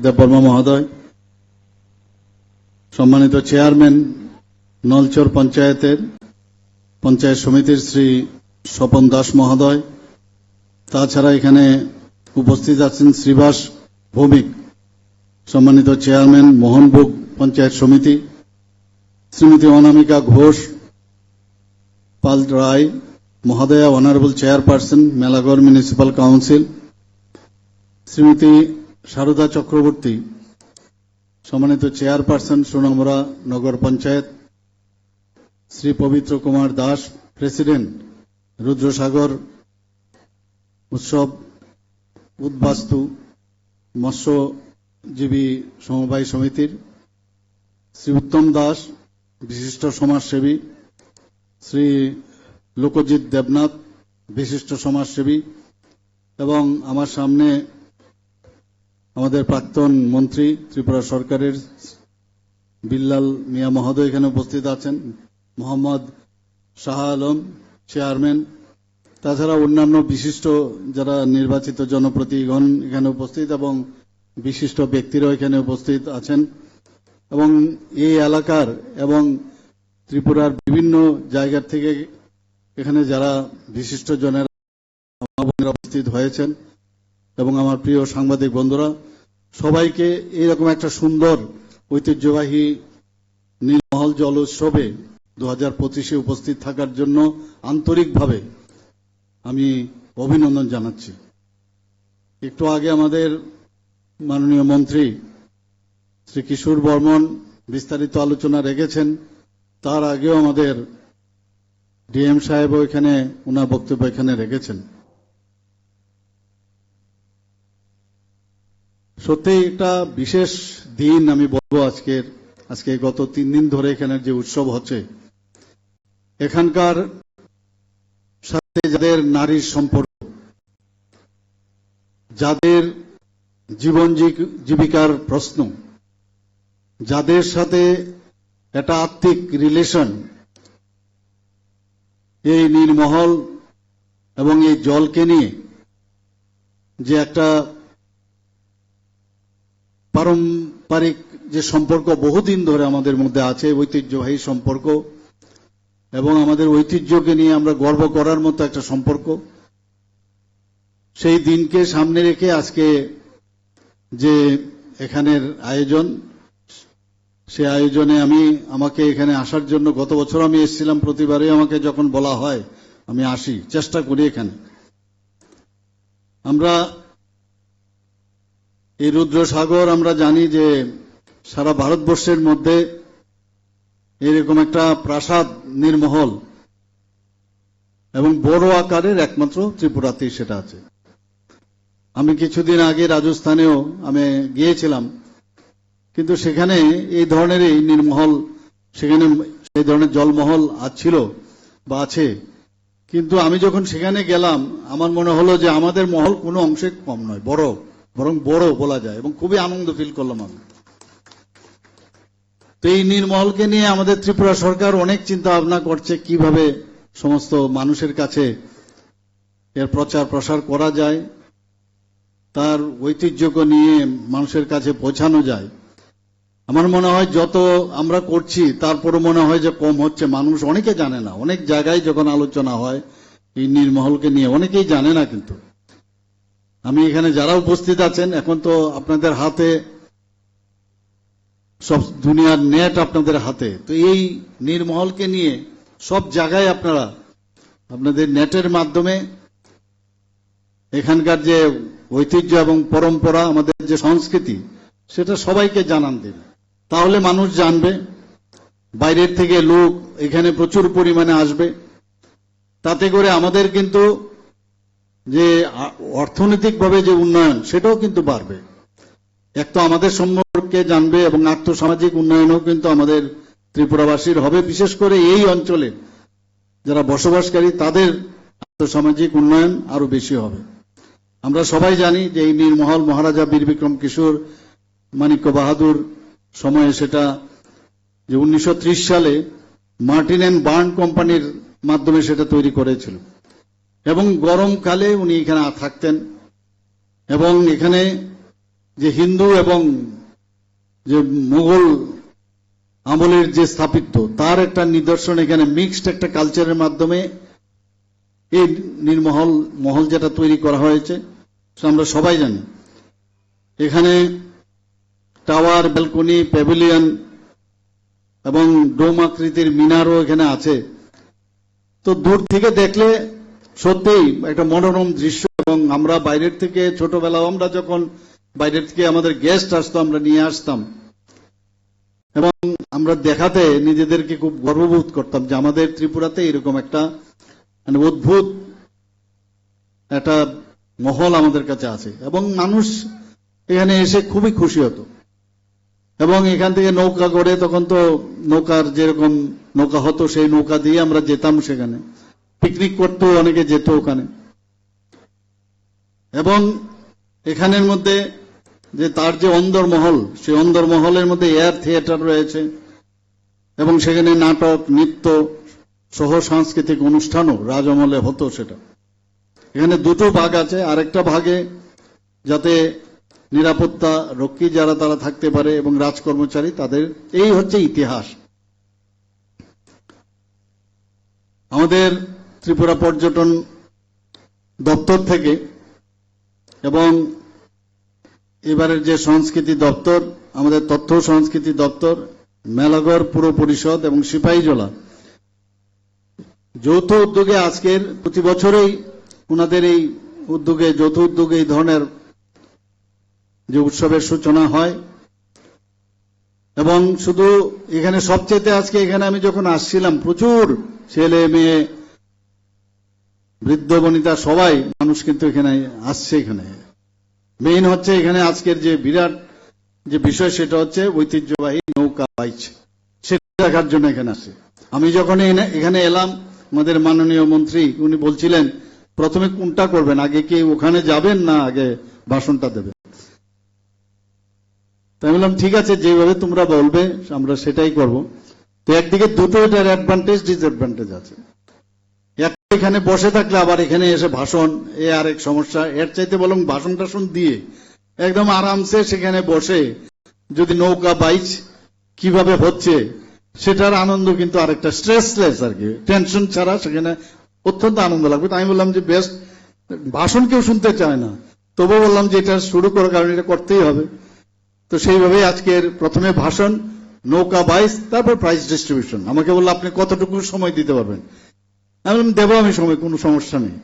দেববর্মা মহোদয়, সম্মানিত চেয়ারম্যান নলচর পঞ্চায়েত সমিতির শ্রী স্বপন দাস মহোদয়, তাছাড়া এখানে উপস্থিত আছেন শ্রীবাস ভৌমিক, সম্মানিত চেয়ারম্যান মোহনভোগ পঞ্চায়েত সমিতি, শ্রীমতী অনামিকা ঘোষ পাল রায় মহোদয়া, honourable chairperson Melaghar municipal council, Shrimati Sarada Chakraborty, সম্মানিত চেয়ারপারসন সোনামুড়া নগর পঞ্চায়েত, শ্রী পবিত্র কুমার দাস, প্রেসিডেন্ট রুদ্রসাগর উৎসব উদ্বাস্তু মৎস্যজীবী সমবায় সমিতির, শ্রী উত্তম দাস, বিশিষ্ট সমাজসেবী, শ্রী লোকজিৎ দেবনাথ, বিশিষ্ট সমাজসেবী, এবং আমার সামনে আমাদের প্রাক্তন মন্ত্রী ত্রিপুরা সরকারের বিল্লাল মিয়া মহোদয় এখানে উপস্থিত আছেন, মোহাম্মদ শাহ আলম চেয়ারম্যান, তাছাড়া অন্যান্য বিশিষ্ট যারা নির্বাচিত জনপ্রতিনিধিগণ এখানে উপস্থিত এবং বিশিষ্ট ব্যক্তিরাও এখানে উপস্থিত আছেন, এবং এই এলাকার এবং ত্রিপুরার বিভিন্ন জায়গা থেকে এখানে যারা বিশিষ্ট জনেরা উপস্থিত হয়েছেন এবং আমার প্রিয় সাংবাদিক বন্ধুরা, সবাইকে এইরকম একটা সুন্দর ঐতিহ্যবাহী নীলমহল জল উৎসবে 2025-এ উপস্থিত থাকার জন্য আন্তরিকভাবে আমি অভিনন্দন জানাচ্ছি। একটু আগে আমাদের মাননীয় মন্ত্রী শ্রী কিশোর বর্মন বিস্তারিত আলোচনা রেখেছেন, তার আগেও আমাদের ডিএম সাহেবও এখানে ওনার বক্তব্য এখানে রেখেছেন। সত্যি একটা বিশেষ দিন আমি বলবো আজকে গত 3 দিন ধরে এখানে যে উৎসব হচ্ছে, এখানকার সাথে যাদের নারীর সম্পর্ক, যাদের জীবন জীবিকার প্রশ্ন, যাদের সাথে একটা আত্মিক রিলেশন, এই নীলমহল এবং এই জলকে নিয়ে যে একটা পারম্পরিক যে সম্পর্ক বহুদিন ধরে আমাদের মধ্যে আছে, ঐতিহ্যবাহী সম্পর্ক, এবং আমাদের ঐতিহ্যকে নিয়ে আমরা গর্ব করার মতো একটা সম্পর্ক, সেই দিনকে সামনে রেখে আজকে যে এখানের আয়োজন, সে আয়োজনে আমাকে এখানে আসার জন্য গত বছর আমি এসেছিলাম, প্রতিবারে আমাকে যখন বলা হয় আমি আসি, চেষ্টা করি। এখানে আমরা এই রুদ্রসাগর আমরা জানি যে সারা ভারতবর্ষের মধ্যে এরকম একটা প্রাসাদ নীলমহল এবং বড় আকারের একমাত্র ত্রিপুরাতেই সেটা আছে। আমি কিছুদিন আগে রাজস্থানেও আমি গিয়েছিলাম, কিন্তু সেখানে এই ধরনেরই নীলমহল, সেখানে সেই ধরনের জলমহল ছিল বা আছে, কিন্তু আমি যখন সেখানে গেলাম আমার মনে হলো যে আমাদের মহল কোনো অংশে কম নয়, বরং বড় বলা যায়, এবং খুবই আনন্দ ফিল করলাম আমি। তো এই নীলমহলকে নিয়ে আমাদের ত্রিপুরা সরকার অনেক চিন্তা ভাবনা করছে কিভাবে সমস্ত মানুষের কাছে এর প্রচার প্রসার করা যায়, তার ঐতিহ্যকে নিয়ে মানুষের কাছে পৌঁছানো যায়। আমার মনে হয় যত আমরা করছি তারপরে মনে হয় যে কম হচ্ছে, মানুষ অনেকে জানে না। অনেক জায়গায় যখন আলোচনা হয় এই নীলমহলকে নিয়ে অনেকেই জানে না, কিন্তু আমি এখানে যারা উপস্থিত আছেন, এখন তো আপনাদের হাতে সব দুনিয়ার নেট, আপনাদের হাতে, তো এই নীলমহলকে নিয়ে সব জায়গায় আপনাদের নেটের মাধ্যমে এখানকার যে ঐতিহ্য এবং পরম্পরা, আমাদের যে সংস্কৃতি, সেটা সবাইকে জানান দিন, তাহলে মানুষ জানবে। বাইরের থেকে লোক এখানে প্রচুর পরিমাণে আসবে, তাতে করে আমাদের কিন্তু যে অর্থনৈতিকভাবে যে উন্নয়ন, সেটাও কিন্তু বাড়বে। এক তো আমাদের সম্পর্কে জানবে এবং আর্থসামাজিক উন্নয়নও কিন্তু আমাদের ত্রিপুরাবাসীর হবে, বিশেষ করে এই অঞ্চলে যারা বসবাসকারী তাদের আর্থসামাজিক উন্নয়ন আরো বেশি হবে। আমরা সবাই জানি যে এই নীলমহল মহারাজা বীর বিক্রম কিশোর মানিক্য বাহাদুর সময়ে, সেটা যে 1930 সালে মার্টিন অ্যান্ড বার্ন কোম্পানির মাধ্যমে সেটা তৈরি করেছিল, এবং গরমকালে উনি এখানে থাকতেন এবং এখানে যে হিন্দু এবং যে মুঘল আমলের যে স্থাপিত্ব তার একটা নিদর্শন এখানে মিক্সড একটা কালচারের মাধ্যমে এই নীরমহল মহল যেটা তৈরি করা হয়েছে আমরা সবাই জানি। এখানে টাওয়ার, ব্যালকনি, প্যাভিলিয়ন এবং ডোম আকৃতির মিনারও এখানে আছে। তো দূর থেকে দেখলে সত্যিই একটা মনোরম দৃশ্য। এবং আমরা বাইরের থেকে ছোটবেলাও আমরা যখন বাইরের থেকে আমাদের গেস্ট আসতো আমরা নিয়ে আসতাম এবং আমরা দেখাতে নিজেদেরকে খুব গর্ববোধ করতাম যে আমাদের ত্রিপুরাতে এরকম একটা মানে অদ্ভুত একটা মহল আমাদের কাছে আছে এবং মানুষ এখানে এসে খুবই খুশি হতো। এবং এখান থেকে নৌকা করে, তখন তো নৌকার যেরকম নৌকা হতো সেই নৌকা দিয়ে আমরা যেতাম, সেখানে পিকনিক করতেও অনেকে যেত ওখানে। এবং এখানের মধ্যে যে তার যে অন্দরমহল, সেই অন্দরমহলের মধ্যে এয়ার থিয়েটার রয়েছে এবং সেখানে নাটক, নৃত্য সহ সাংস্কৃতিক অনুষ্ঠানও রাজমহলে হতো। সেটা এখানে দুটো ভাগ আছে, আরেকটা ভাগে যাতে নিরাপত্তা রক্ষী যারা তারা থাকতে পারে এবং রাজকর্মচারী তাদের, এই হচ্ছে ইতিহাস। আমাদের ত্রিপুরা পর্যটন দপ্তর থেকে এবং এবারের যে সংস্কৃতি দপ্তর, আমাদের তথ্য সংস্কৃতি দপ্তর, মেলাঘর পুর পরিষদ এবং সিপাহীজলা যৌথ উদ্যোগে আজকের প্রতি বছরেই ওনাদের এই উদ্যোগে, যৌথ উদ্যোগে এই ধরনের যে উৎসবের সূচনা হয়। এবং শুধু এখানে সবচেয়ে আজকে এখানে আমি যখন আসছিলাম প্রচুর ছেলে মেয়ে বৃদ্ধ বনিতা সবাই মানুষ কিন্তু এখানে আসছে। এখানে মেইন হচ্ছে এখানে আজকের যে বিরাট যে বিষয় সেটা হচ্ছে ঐতিহ্যবাহী নৌকা বাইচ, সেটা দেখার জন্য এখানে আসে। আমি যখন এখানে এলাম আমাদের মাননীয় মন্ত্রী উনি বলছিলেন প্রথমে কোনটা করবেন, আগে কি ওখানে যাবেন না আগে ভাষণটা দেবেন। তাই বললাম ঠিক আছে, যেভাবে তোমরা বলবে আমরা সেটাই করব। তো একদিকে দুটো এটার অ্যাডভান্টেজ ডিসঅ্যাডভান্টেজ আছে। এখানে বসে থাকলে আবার এখানে এসে ভাষণ, এ আরেক সমস্যা। এর চাইতে বলুন ভাষণ টাষণ দিয়ে একদম আরামসে সেখানে বসে যদি নৌকা বাইচ কিভাবে হচ্ছে সেটার আনন্দ কিন্তু আরেকটা স্ট্রেসলেস আর কি, টেনশন ছাড়া সেখানে অত্যন্ত আনন্দ লাগবে। আমি বললাম যে বেস্ট, ভাষণ কেউ শুনতে চায় না, তবুও বললাম যে এটা শুরু করার কারণে এটা করতেই হবে। তো সেইভাবেই আজকের প্রথমে ভাষণ, নৌকা বাইচ, তারপর প্রাইজ ডিস্ট্রিবিউশন। আমাকে বললো আপনি কতটুকু সময় দিতে পারবেন, আমি বললাম দেবো আমি সময়, কোনো সমস্যা নেই।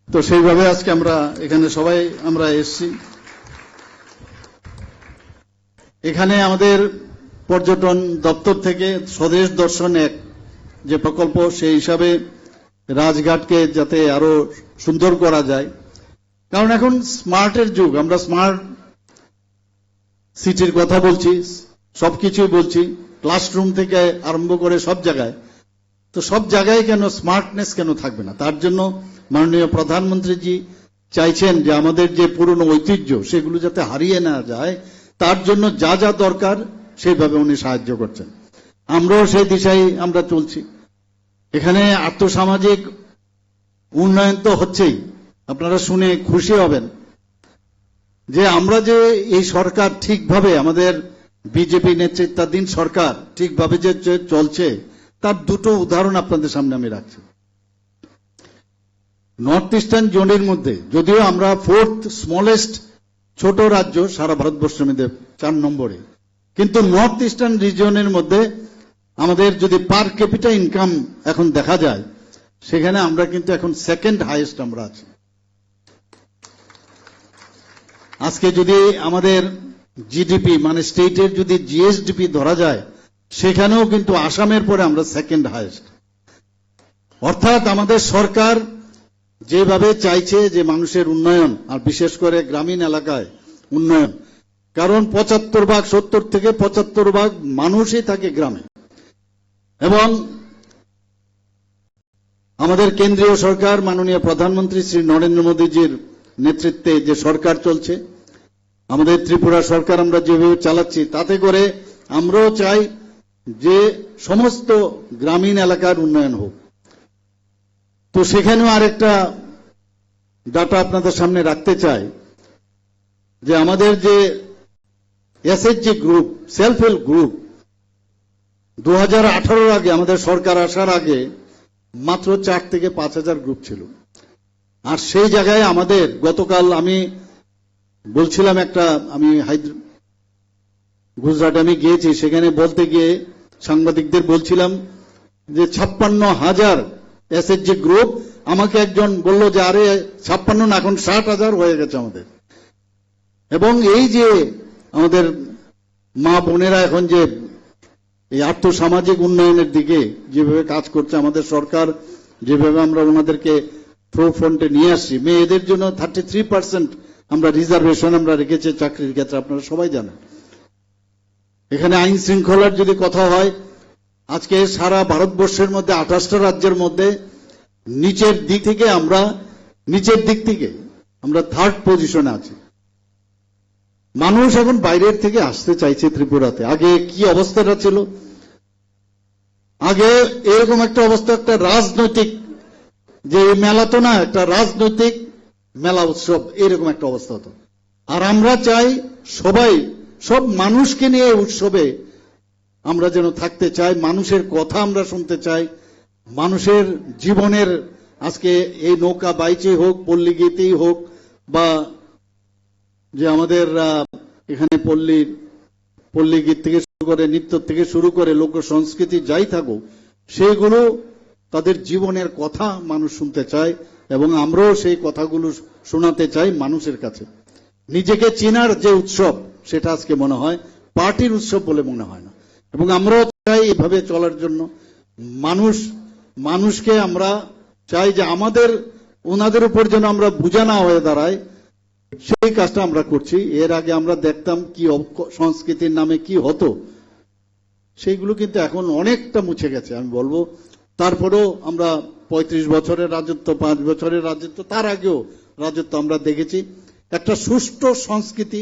তো সেইভাবে আজকে আমরা এখানে সবাই আমরা এসছি। এখানে আমাদের পর্যটন দপ্তর থেকে স্বদেশ দর্শন এক যে প্রকল্প, সেই হিসাবে রাজঘাটকে যাতে আরো সুন্দর করা যায়, কারণ এখন স্মার্টের যুগ, আমরা স্মার্ট সিটির কথা বলছি, সবকিছুই বলছি, ক্লাসরুম থেকে আরম্ভ করে সব জায়গায়। তো সব জায়গায় কেন স্মার্টনেস কেন থাকবে না? তার জন্য মাননীয় প্রধানমন্ত্রীজি চাইছেন যে আমাদের যে পুরনো ঐতিহ্য সেগুলো যাতে হারিয়ে না যায়, তার জন্য যা যা দরকার সেইভাবে উনি সাহায্য করছেন। আমরাও সেই দিশায় আমরা চলছি। এখানে আর্থসামাজিক উন্নয়ন তো হচ্ছেই, আপনারা শুনে খুশি হবেন যে আমরা যে এই সরকার ঠিকভাবে, আমাদের বিজেপি নেতৃত্বাধীন সরকার ঠিকভাবে যে চলছে তার দুটো উদাহরণ আপনাদের সামনে আমি রাখছি। নর্থ ইস্টার্ন জোনের মধ্যে, যদিও আমরা 4th স্মলেস্ট ছোট রাজ্য সারা ভারতবর্ষের মধ্যে 4 নম্বরে, কিন্তু নর্থ ইস্টার্ন রিজিয়নের মধ্যে আমাদের যদি পার ক্যাপিটা ইনকাম এখন দেখা যায়, সেখানে আমরা কিন্তু এখন 2nd হাইয়েস্ট আমরা আছি। আজকে যদি আমাদের জিডিপি মানে স্টেটের যদি জিএসডিপি ধরা যায়, সেখানেও কিন্তু আসামের পরে আমরা 2nd হাইয়েস্ট। অর্থাৎ আমাদের সরকার যেভাবে চাইছে যে মানুষের উন্নয়ন, আর বিশেষ করে গ্রামীণ এলাকায় উন্নয়ন, কারণ 75 ভাগ 70 থেকে 75 ভাগ মানুষই থাকে গ্রামে। এবং আমাদের কেন্দ্রীয় সরকার মাননীয় প্রধানমন্ত্রী শ্রী নরেন্দ্র মোদীজির নেতৃত্বে যে সরকার চলছে, আমাদের ত্রিপুরা সরকার আমরা যেভাবে চালাচ্ছি, তাতে করে আমরাও চাই যে সমস্ত গ্রামীণ এলাকার উন্নয়ন হোক। তো সেখানেও আরেকটা ডাটা আপনাদের সামনে রাখতে চাই যে আমাদের যে SHG group, self help group 2018 আগে, আমাদের সরকার আসার আগে মাত্র 4 থেকে 5,000 গ্রুপ ছিল। আর সেই জায়গায় আমাদের গতকাল আমি বলছিলাম, আমি গুজরাটে আমি গিয়েছি, সেখানে বলতে গিয়ে সাংবাদিকদের বলছিলাম যে 56,000 এসএইচজি গ্রুপ। আমাকে একজন বলল যে আরে 56 না, এখন 60,000 হয়ে গেছে আমাদের। এবং এই যে আমাদের মা বোনেরা এখন যে এই আর্থসামাজিক উন্নয়নের দিকে যেভাবে কাজ করছে আমাদের সরকার, যেভাবে আমরা ওনাদেরকে ফ্রন্টে নিয়ে আসছি, মেয়েদের জন্য 33% আমরা রিজার্ভেশন আমরা রেখেছি চাকরির ক্ষেত্রে, আপনারা সবাই জানেন। এখানে আইন শৃঙ্খলার যদি কথা হয়, আজকে সারা ভারতবর্ষের মধ্যে 28টা রাজ্যের মধ্যে নিচের দিক থেকে আমরা 3rd পজিশনে আছি। মানুষ এখন বাইরের থেকে আসতে চাইছে ত্রিপুরাতে। আগে কি অবস্থাটা ছিল? আগে এরকম একটা অবস্থা, একটা রাজনৈতিক যে মেলা তো না, একটা রাজনৈতিক মেলা উৎসব, এরকম একটা অবস্থা হতো। আর আমরা চাই সব মানুষকে নিয়ে উৎসবে আমরা যেন থাকতে চাই, মানুষের কথা আমরা শুনতে চাই, মানুষের জীবনের, আজকে এই নৌকা বাইচেই হোক, পল্লী গীতেই হোক, বা যে আমাদের এখানে পল্লী গীত থেকে শুরু করে, নৃত্য থেকে শুরু করে লোক সংস্কৃতি যাই থাকুক, সেগুলো তাদের জীবনের কথা মানুষ শুনতে চায়, এবং আমরাও সেই কথাগুলো শোনাতে চাই মানুষের কাছে। নিজেকে চেনার যে উৎসব, সেটা আজকে মনে হয় পার্টির উৎসব বলে মনে হয় না। এবং আমরাও চাই এভাবে চলার জন্য। মানুষকে আমরা চাই যে ওনাদের উপর যেন আমরা বোঝা না হয়ে দাঁড়ায়, সেই কাজটা আমরা করছি। এর আগে আমরা দেখতাম কি সংস্কৃতির নামে কি হতো, সেইগুলো কিন্তু এখন অনেকটা মুছে গেছে আমি বলবো। তারপরেও আমরা 35 বছরের রাজত্ব, 5 বছরের রাজত্ব, তার আগেও রাজত্ব আমরা দেখেছি। একটা সুষ্ঠু সংস্কৃতি,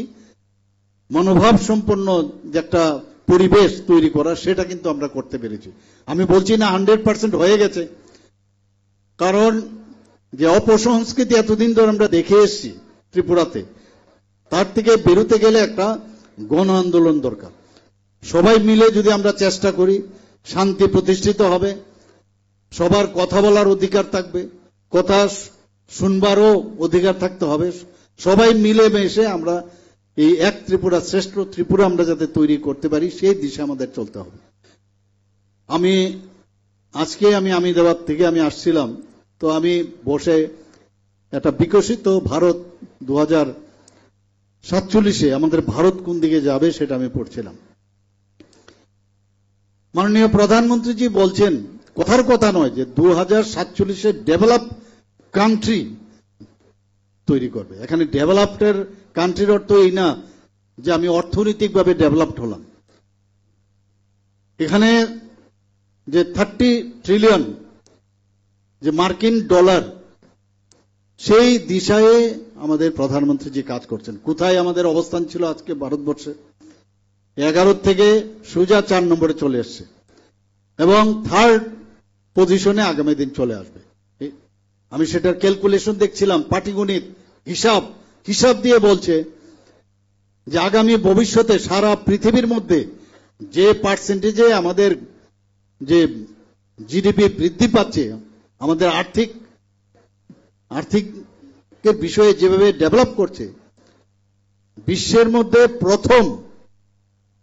মনোভাব সম্পন্ন যে একটা পরিবেশ তৈরি করা, সেটা কিন্তু আমরা করতে পেরেছি। আমি বলছি না 100% হয়ে গেছে, কারণ যে অপসংস্কৃতি এতদিন ধরে আমরা দেখে এসেছি ত্রিপুরাতে, তার থেকে বেরোতে গেলে একটা গণ আন্দোলন দরকার। সবাই মিলে যদি আমরা চেষ্টা করি, শান্তি প্রতিষ্ঠিত হবে, সবার কথা বলার অধিকার থাকবে, কথা শুনবারও অধিকার থাকতে হবে। সবাই মিলে মিশে আমরা এই এক ত্রিপুরা, শ্রেষ্ঠ ত্রিপুরা আমরা যাতে তৈরি করতে পারি, সেই দিশা আমাদের চলতে হবে। আজকে আমি আমিদাবাদ থেকে আমি আসছিলাম, তো আমি বসে একটা বিকশিত ভারত 2047 আমাদের ভারত কোন দিকে যাবে সেটা আমি পড়ছিলাম। মাননীয় প্রধানমন্ত্রীজি বলছেন, কথার কথা নয়, যে 2047 ডেভেলপ কান্ট্রি তৈরি করবে। এখানে ডেভেলপড কান্ট্রির অর্থ এই না যে আমি অর্থনৈতিকভাবে ডেভেলপড হলাম। এখানে যে 30 ট্রিলিয়ন যে মার্কিন ডলার, সেই দিশায় আমাদের প্রধানমন্ত্রী যে কাজ করছেন। কোথায় আমাদের অবস্থান ছিল আজকে ভারতবর্ষে? 11 থেকে সোজা 4 নম্বরে চলে এসছে, এবং 3rd পজিশনে আগামী দিন চলে আসবে। আমি সেটার ক্যালকুলেশন দেখছিলাম, পাটিগণিত হিসাব দিয়ে বলছে যে আগামী ভবিষ্যতে সারা পৃথিবীর মধ্যে যে পার্সেন্টেজে আমাদের যে জিডিপি বৃদ্ধি পাচ্ছে, আমাদের আর্থিকের বিষয়ে যেভাবে ডেভেলপ করছে, বিশ্বের মধ্যে প্রথম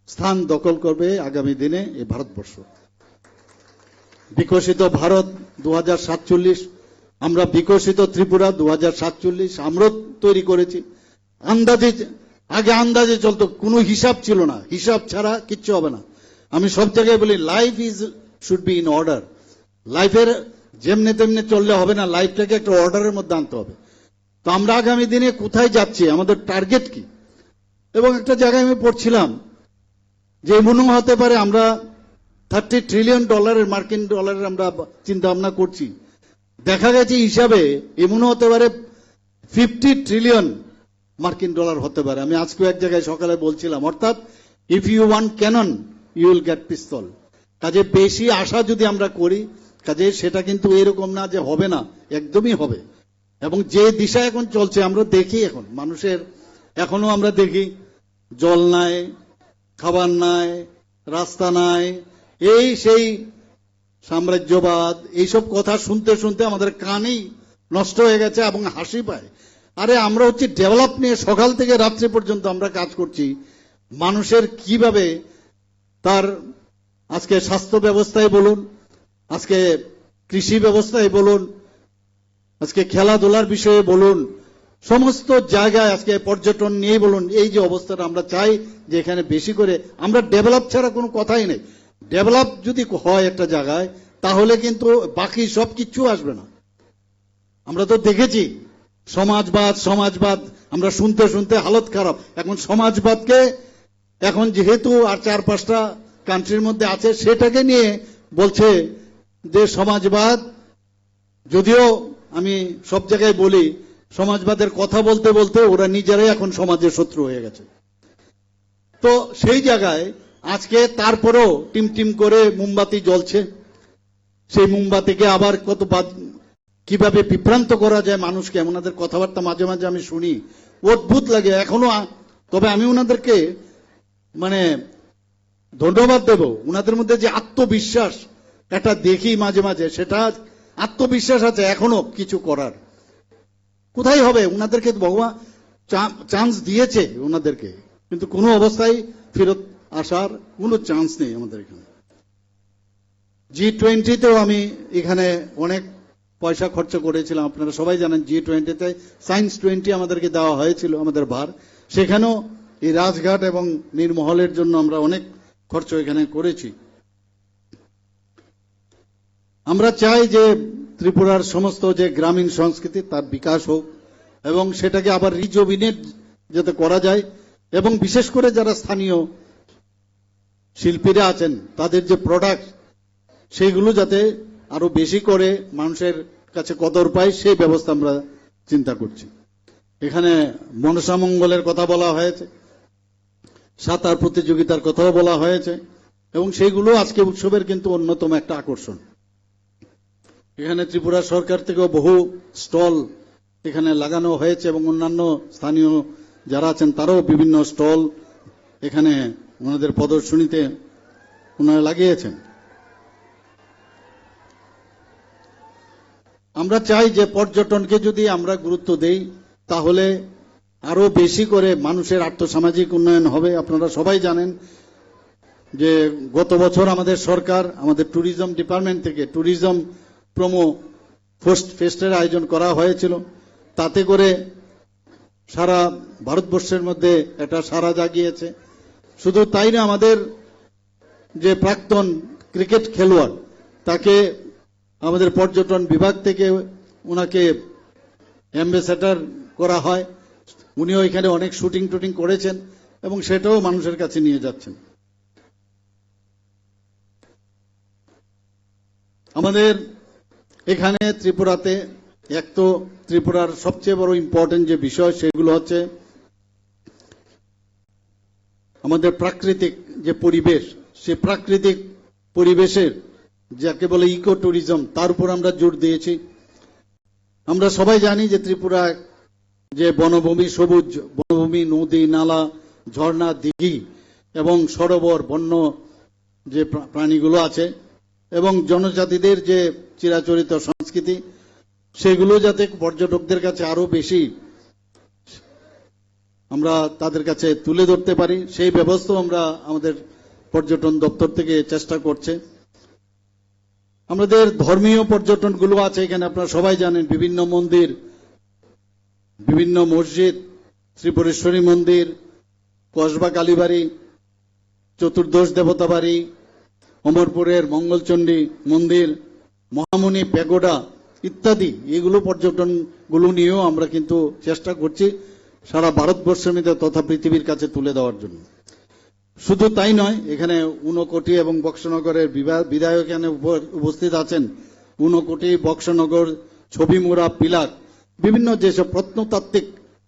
স্থান দখল করবে আগামী দিনে এই ভারতবর্ষ। বিকশিত ভারত 2047, আমরা বিকশিত ত্রিপুরা 2047 আমরা তৈরি করেছি। আগে চলতো, কোনো হিসাব ছিল না, হিসাব ছাড়া কিচ্ছু হবে না। আমি সব জায়গায় বলি, life should be in order. লাইফের যেমনে তেমনি চললে হবে না, লাইফটাকে একটা অর্ডারের মধ্যে আনতে হবে। তো আমরা আগামী দিনে কোথায় যাচ্ছি, আমাদের টার্গেট কি? এবং একটা জায়গায় আমি পড়ছিলাম যে এমনও হতে পারে আমরা 30 ট্রিলিয়ন ডলারের, মার্কিন ডলারের আমরা চিন্তা ভাবনা করছি। দেখা গেছে হিসাবে এমনও হতে পারে 50 ট্রিলিয়ন মার্কিন ডলার হতে পারে। আমি আজকে এক জায়গায় সকালে বলছিলাম, অর্থাৎ if you want cannon you will get pistol. কাজে বেশি আশা যদি আমরা করি, কাজে সেটা কিন্তু এরকম না যে হবে না, একদমই হবে। এবং যে দিশা এখন চলছে আমরা দেখি, এখন মানুষের এখনো আমরা দেখি জল নাই, খাবার নাই, রাস্তা নাই, এই সেই সাম্রাজ্যবাদ, এইসব কথা শুনতে শুনতে আমাদের কানই নষ্ট হয়ে গেছে এবং হাসি পায়। আরে আমরা হচ্ছে ডেভেলপ নিয়ে সকাল থেকে রাত্রি পর্যন্ত আমরা কাজ করছি, মানুষের কিভাবে তার আজকে স্বাস্থ্য ব্যবস্থায় বলুন, আজকে কৃষি ব্যবস্থায় বলুন, আজকে খেলাধুলার বিষয়ে বলুন, সমস্ত জায়গায় আজকে পর্যটন নিয়ে বলুন, এই যে অবস্থাটা আমরা চাই যে এখানে বেশি করে আমরা ডেভেলপ ছাড়া কোনো কথাই নেই। ডেভেলপ যদি হয় একটা জায়গায় তাহলে কিন্তু বাকি সব কিচ্ছু আসবে না। আমরা তো দেখেছি সমাজবাদ সমাজবাদ আমরা শুনতে শুনতে হালত খারাপ। এখন সমাজবাদকে এখন যেহেতু আর 4-5টা কান্ট্রির মধ্যে আছে সেটাকে নিয়ে বলছে যে সমাজবাদ, যদিও আমি সব জায়গায় বলি সমাজবাদের কথা বলতে বলতে ওরা নিজেরাই এখন সমাজের শত্রু হয়ে গেছে। তো সেই জায়গায় আজকে তারপরেও টিম টিম করে মোমবাতি জ্বলছে, সেই মোমবাতিকে আবার কিভাবে বিভ্রান্ত করা যায় মানুষকে, ওনাদের কথাবার্তা মাঝে মাঝে আমি শুনি, অদ্ভুত লাগে এখনো। তবে আমি ওনাদেরকে মানে ধন্যবাদ দেব, ওনাদের মধ্যে যে আত্মবিশ্বাস এটা দেখি মাঝে মাঝে, সেটা আত্মবিশ্বাস আছে এখনো কিছু করার। কোথায় হবে, ওনাদেরকে ভগবান চান্স দিয়েছে ওনাদেরকে, কিন্তু কোনো অবস্থায় ফেরত আসার কোনো চান্স নেই আমাদের এখানে। G20-তেও আমি এখানে অনেক পয়সা খরচ করেছিলাম, আপনারা সবাই জানেন। G20-তে সায়েন্স 20 আমাদেরকে দেওয়া হয়েছিল আমাদের ভার, সেখানেও এই রাজঘাট এবং নীরমহলের জন্য আমরা অনেক খরচ এখানে করেছি। আমরা চাই যে ত্রিপুরার সমস্ত যে গ্রামীণ সংস্কৃতি তার বিকাশ হোক এবং সেটাকে আবার রিজুভিনেট যাতে করা যায়, এবং বিশেষ করে যারা স্থানীয় শিল্পীরা আছেন তাদের যে প্রোডাক্ট সেইগুলো যাতে আরো বেশি করে মানুষের কাছে কদর পায় সেই ব্যবস্থা আমরা চিন্তা করছি। এখানে মনসা মঙ্গলের কথা বলা হয়েছে, সাঁতার প্রতিযোগিতার কথাও বলা হয়েছে, এবং সেইগুলো আজকে উৎসবের কিন্তু অন্যতম একটা আকর্ষণ। এখানে ত্রিপুরা সরকার থেকেও বহু স্টল এখানে লাগানো হয়েছে এবং অন্যান্য স্থানীয় যারা আছেন তারাও বিভিন্ন স্টল এখানে ওনাদের প্রদর্শনীতে ওনারা লাগিয়েছেন। আমরা চাই যে পর্যটনকে যদি আমরা গুরুত্ব দেই তাহলে আরো বেশি করে মানুষের আর্থসামাজিক উন্নয়ন হবে। আপনারা সবাই জানেন যে গত বছর আমাদের সরকার আমাদের ট্যুরিজম ডিপার্টমেন্ট থেকে ট্যুরিজম প্রোমো ফেস্টের আয়োজন করা হয়েছিল, তাতে করে সারা ভারতবর্ষের মধ্যে এটা সাড়া জাগিয়েছে। শুধু তাই না, আমাদের যে প্রাক্তন ক্রিকেট খেলোয়াড় তাকে আমাদের পর্যটন বিভাগ থেকে ওনাকে অ্যাম্বাসেডর করা হয়, উনিও এখানে অনেক শুটিং টুটিং করেছেন এবং সেটাও মানুষের কাছে নিয়ে যাচ্ছেন। আমাদের এখানে ত্রিপুরাতে এক তো ত্রিপুরার সবচেয়ে বড় ইম্পর্টেন্ট যে বিষয় সেগুলো হচ্ছে আমাদের প্রাকৃতিক যে পরিবেশ, সে প্রাকৃতিক পরিবেশের যাকে বলে ইকো ট্যুরিজম, তার উপর আমরা জোর দিয়েছি। আমরা সবাই জানি যে ত্রিপুরা যে বনভূমি, সবুজ বনভূমি, নদী নালা, ঝর্ণা, দিঘি এবং সরোবর, বন্য যে প্রাণীগুলো আছে এবং জনজাতিদের যে চিরাচরিত সংস্কৃতি, সেগুলো যাতে পর্যটকদের কাছে আরো বেশি আমরা তাদের কাছে তুলে ধরতে পারি, সেই ব্যবস্থা আমরা আমাদের পর্যটন দপ্তর থেকে চেষ্টা করছে। আমাদের ধর্মীয় পর্যটনগুলো আছে এখানে, আপনারা সবাই জানেন, বিভিন্ন মন্দির, বিভিন্ন মসজিদ, ত্রিপুরেশ্বরী মন্দির, কসবা কালীবাড়ি, চতুর্দশ দেবতা বাড়ি, অমরপুরের মঙ্গলচণ্ডী মন্দির, মহামুনি প্যাগোডা ইত্যাদি, এগুলো পর্যটনগুলো নিয়েও আমরা কিন্তু চেষ্টা করছি সারা ভারতবর্ষের মধ্যে তথা পৃথিবীর কাছে তুলে দেওয়ার জন্য। শুধু তাই নয়, এখানে ঊনকোটি এবং বক্সনগরের বিধায়ক এখানে উপস্থিত আছেন। ঊনকোটি, বক্সনগর, ছবিমুড়া, পিলাক, বিভিন্ন যেসব প্রত্নতাত্ত্বিক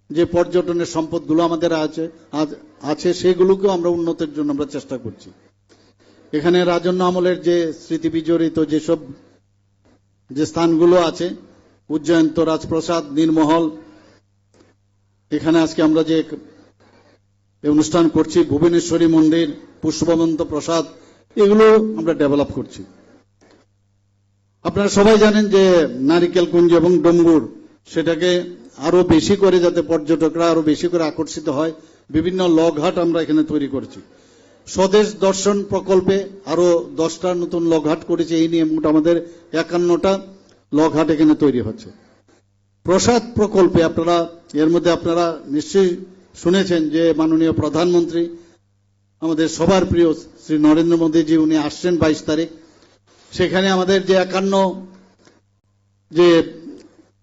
যে পর্যটনের সম্পদগুলো আমাদের আছে সেগুলোকেও আমরা উন্নতির জন্য আমরা চেষ্টা করছি। এখানে রাজন্য আমলের যে স্মৃতি বিজড়িত যেসব যে স্থানগুলো আছে, উজ্জয়ন্ত, রাজপ্রসাদ, নীরমহল, এখানে আজকে আমরা যে এই অনুষ্ঠান করছি, ভুবনেশ্বরী মন্দির, পুষ্পবন্ত প্রসাদ, এগুলো আমরা ডেভেলপ করছি। আপনারা সবাই জানেন যে নারিকেল কুঞ্জ এবং ডোমগুড়, সেটাকে আরো বেশি করে যাতে পর্যটকরা আরো বেশি করে আকর্ষিত হয়, বিভিন্ন লগঘাট আমরা এখানে তৈরি করছি। স্বদেশ দর্শন প্রকল্পে আরো 10টা নতুন লগঘাট করেছে, এই নিয়ে মোট আমাদের 51টা লগঘাট এখানে তৈরি হচ্ছে। প্রসাদ প্রকল্পে আপনারা এর মধ্যে আপনারা নিশ্চয়ই শুনেছেন যে মাননীয় প্রধানমন্ত্রী আমাদের সবার প্রিয় শ্রী নরেন্দ্র মোদীজি উনি আসছেন 22 তারিখ। সেখানে আমাদের যে 51 যে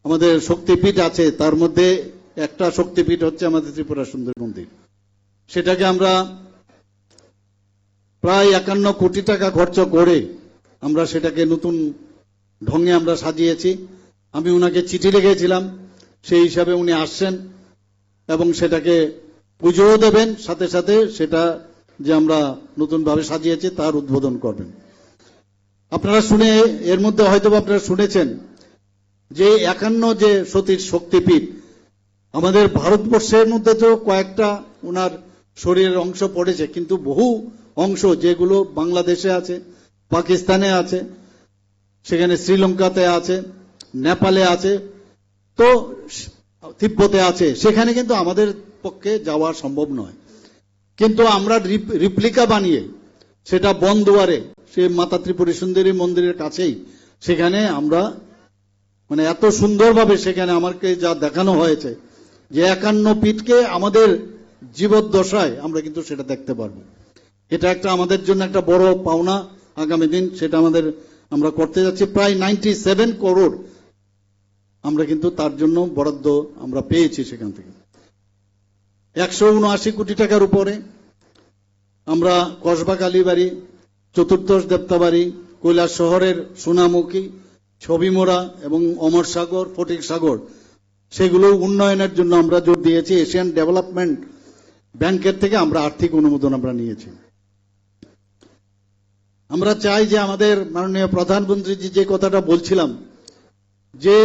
আমাদের শক্তিপীঠ আছে তার মধ্যে একটা শক্তিপীঠ হচ্ছে আমাদের ত্রিপুরা সুন্দরী মন্দির। সেটাকে আমরা প্রায় 51 কোটি টাকা খরচ করে আমরা সেটাকে নতুন ঢঙ্গে আমরা সাজিয়েছি। আমি উনাকে চিঠি লিখেছিলাম, সেই হিসাবে উনি আসছেন এবং সেটাকে পুজোও দেবেন, সাথে সাথে সেটা যে আমরা নতুনভাবে সাজিয়েছি তার উদ্বোধন করবেন। আপনারা শুনে এর মধ্যে হয়তো আপনারা শুনেছেন যে 51 যে সতীর শক্তিপীঠ আমাদের ভারতবর্ষের মধ্যে তো কয়েকটা ওনার শরীরের অংশ পড়েছে, কিন্তু বহু অংশ যেগুলো বাংলাদেশে আছে, পাকিস্তানে আছে, সেখানে শ্রীলঙ্কাতে আছে, নেপালে আছে, তো তিব্বতে আছে, সেখানে কিন্তু আমাদের পক্ষে যাওয়া সম্ভব নয়। কিন্তু আমরা রিপ্লিকা বানিয়ে সেটা বনদুয়ারে সে মাতা ত্রিপুরা সুন্দরী মন্দিরের কাছেই সেখানে আমরা মানে এত সুন্দরভাবে সেখানে আমাকে যা দেখানো হয়েছে যে 51 পীঠকে আমাদের জীবদ্দশায় আমরা কিন্তু সেটা দেখতে পারবো। এটা একটা আমাদের জন্য একটা বড় পাওনা আগামী দিন, সেটা আমাদের আমরা করতে যাচ্ছি। প্রায় 97 করোড় আমরা কিন্তু তার জন্য বরাদ্দ আমরা পেয়েছি সেখান থেকে। 179 কোটি টাকার উপরে আমরা কসবা কালীবাড়ি, চতুর্দশ দেবতাবাড়ি, কৈলাস শহরের সোনামুখী, ছবিমোড়া এবং অমর সাগর, ফটিক সাগর, সেগুলো উন্নয়নের জন্য আমরা জোর দিয়েছি। এশিয়ান ডেভেলপমেন্ট ব্যাংকের থেকে আমরা আর্থিক অনুমোদন আমরা নিয়েছি। আমরা চাই যে আমাদের মাননীয় প্রধানমন্ত্রী যে কথাটা বলছিলাম যে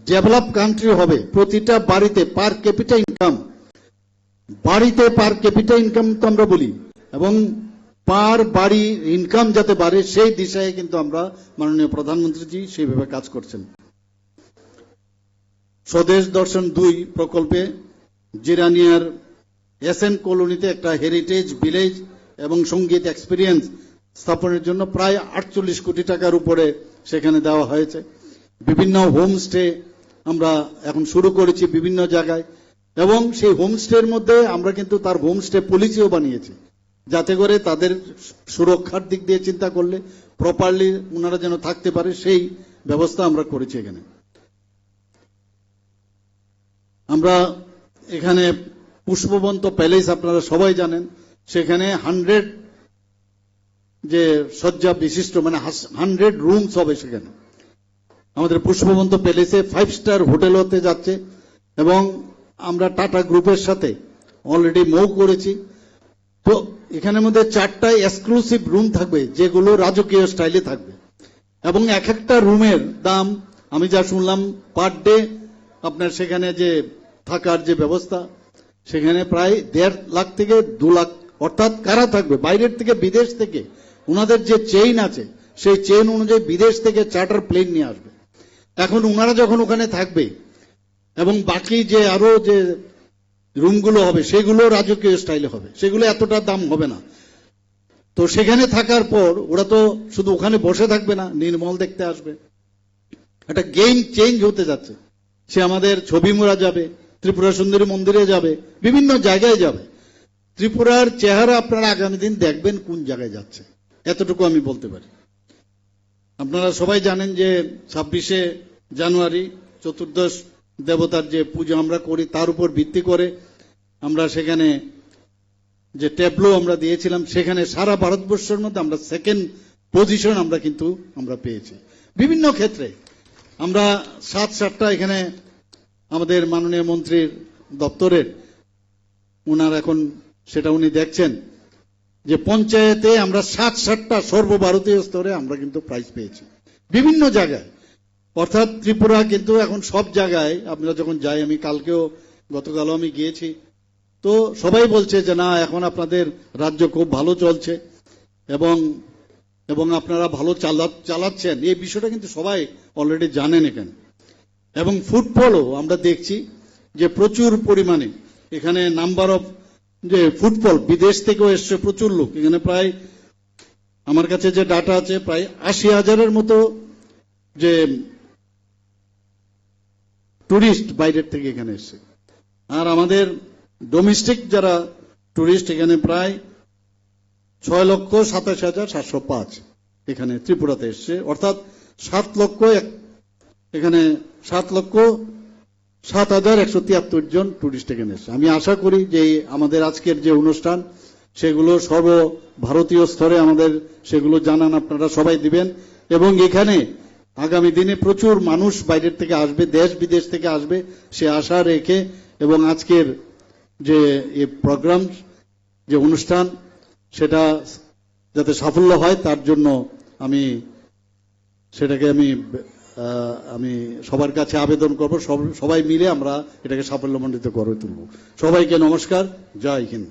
ডেভেলপ কান্ট্রি হবে, প্রতিটা বাড়িতে পার ক্যাপিটা ইনকাম, বাড়িতে পার ক্যাপিটা ইনকাম তো আমরা বলি, এবং পার বাড়ি ইনকাম যাতে বাড়ে সেই দিশায় কিন্তু আমরা মাননীয় প্রধানমন্ত্রীজি সেইভাবে কাজ করছেন। স্বদেশ দর্শন 2 প্রকল্পে জিরানিয়ার এসএন কলোনিতে একটা হেরিটেজ ভিলেজ এবং সঙ্গীত এক্সপিরিয়েন্স স্থাপনের জন্য প্রায় 48 কোটি টাকার উপরে সেখানে দেওয়া হয়েছে। বিভিন্ন হোমস্টে আমরা এখন শুরু করেছি বিভিন্ন জায়গায়, এবং সেই হোমস্টের মধ্যে আমরা কিন্তু তার হোমস্টে পলিসিও বানিয়েছি, যাতে করে তাদের সুরক্ষার দিক দিয়ে চিন্তা করলে প্রপারলি ওনারা যেন থাকতে পারে সেই ব্যবস্থা আমরা করেছি। এখানে আমরা এখানে পুষ্পবন্ত প্যালেস আপনারা সবাই জানেন, সেখানে 100 যে শয্যা বিশিষ্ট মানে 100 রুমস হবে সেখানে। আমাদের পুষ্পবন্ত প্যালেসে 5 স্টার হোটেল হতে যাচ্ছে, এবং আমরা টাটা গ্রুপের সাথে অলরেডি মৌ করেছি। তো এখানের মধ্যে 4টা এক্সক্লুসিভ রুম থাকবে যেগুলো রাজকীয় স্টাইলে থাকবে, এবং এক একটা রুমের দাম আমি যা শুনলাম পার ডে আপনার সেখানে যে থাকার যে ব্যবস্থা সেখানে প্রায় 1.5 লাখ থেকে 2 লাখ, অর্থাৎ কারা থাকবে বাইরের থেকে বিদেশ থেকে ওনাদের যে চেইন আছে সেই চেইন অনুযায়ী বিদেশ থেকে চার্টার প্লেন নিয়ে আসবে। এখন ওনারা যখন ওখানে থাকবে এবং বাকি যে আরো যে রুমগুলো হবে সেগুলো রাজকীয় স্টাইলে হবে, সেগুলো এতটা দাম হবে না। তো সেখানে থাকার পর ওরা তো শুধু ওখানে বসে থাকবে না, নির্মল দেখতে আসবে, একটা গেম চেঞ্জ হতে যাচ্ছে। সে আমাদের ছবিমোড়া যাবে, ত্রিপুরা সুন্দরী মন্দিরে যাবে, বিভিন্ন জায়গায় যাবে। ত্রিপুরার চেহারা আপনারা আগামী দিন দেখবেন কোন জায়গায় যাচ্ছে, এতটুকু আমি বলতে পারি। আপনারা সবাই জানেন যে 26শে জানুয়ারি চতুর্দশ দেবতার যে পুজো আমরা করি তার উপর ভিত্তি করে আমরা সেখানে যে ট্যাবলো আমরা দিয়েছিলাম, সেখানে সারা ভারতবর্ষের মধ্যে আমরা 2nd পজিশন আমরা কিন্তু আমরা পেয়েছি। বিভিন্ন ক্ষেত্রে আমরা 7-8টা এখানে আমাদের মাননীয় মন্ত্রীর দপ্তরের ওনার এখন সেটা উনি দেখছেন যে পঞ্চায়েতে আমরা 7-8টা সর্বভারতীয় স্তরে আমরা কিন্তু প্রাইজ পেয়েছি বিভিন্ন জায়গায়। অর্থাৎ ত্রিপুরা কিন্তু এখন সব জায়গায় আমরা যখন যাই, আমি কালকেও গতকালও আমি গিয়েছি, তো সবাই বলছে যে না এখন আপনাদের রাজ্য খুব ভালো চলছে এবং এবং আপনারা ভালো চালাচ্ছেন, এই বিষয়টা কিন্তু সবাই অলরেডি জানেন এখানে। এবং ফুটফলও আমরা দেখছি যে প্রচুর পরিমাণে এখানে নাম্বার অফ যে ফুটফল, বিদেশ থেকেও এসছে প্রচুর লোক এখানে, প্রায় আমার কাছে যে ডাটা আছে প্রায় 80,000-এর মতো যে টুরিস্ট বাইরের থেকে এখানে এসছে। আর আমাদের ডোমেস্টিক যারা টুরিস্ট এখানে প্রায় 6,27,705 এখানে ত্রিপুরাতে এসছে, অর্থাৎ 7,00,000 এখানে 7,07,173 জন টুরিস্ট এখানে এসছে। আমি আশা করি যে আমাদের আজকের যে অনুষ্ঠান সেগুলো সর্বভারতীয় স্তরে আমাদের সেগুলো জানান আপনারা সবাই দিবেন, এবং এখানে আগামী দিনে প্রচুর মানুষ বাইরের থেকে আসবে, দেশ বিদেশ থেকে আসবে সে আশা রেখে, এবং আজকের যে এই প্রোগ্রাম যে অনুষ্ঠান সেটা যাতে সাফল্য হয় তার জন্য আমি সেটাকে আমি সবার কাছে আবেদন করব, সবাই মিলে আমরা এটাকে সাফল্যমণ্ডিত করে তুলব। সবাইকে নমস্কার, জয় হিন্দ।